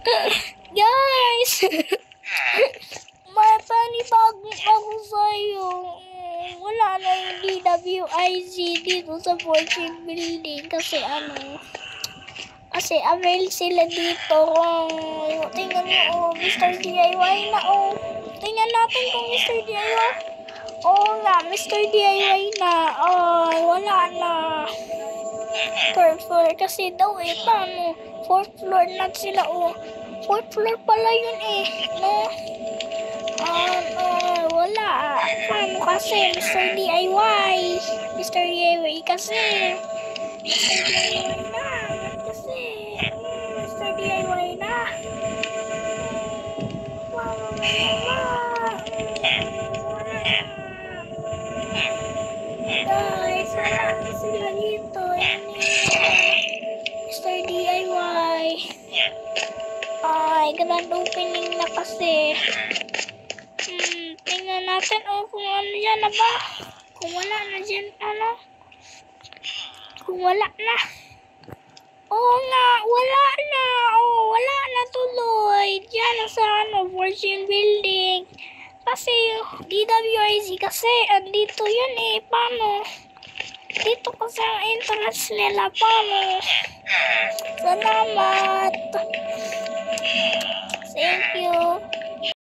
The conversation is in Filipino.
Guys! May panibagong ako sa'yo. Wala na yung DWIZ dito sa Fortune Building kasi kasi avail sila dito. Tingnan mo, Mr. DIY na, Tingnan natin kung Mr. DIY. Oo nga, Mr. DIY na. Ay, wala na. Third floor kasi daw paano? Fourth floor na sila, Fourth floor pala yun no? Wala. Paano kasi, Mr. DIY? Mr. DIY kasi. Mr. DIY na. Kasi, Mr. DIY na. Guys, wala na sila dito. Mr. DIY. Ay, grand opening na kasi. Tingnan natin kung ano dyan na ba. Kung wala na dyan, Kung wala na. Oo nga, wala na. Wala na tuloy. Diyan na sa Fortune Building. Kasi DWIZ kasi andito yun paano? Dito kasi ang entrance nila, paano? Salamat. Thank you.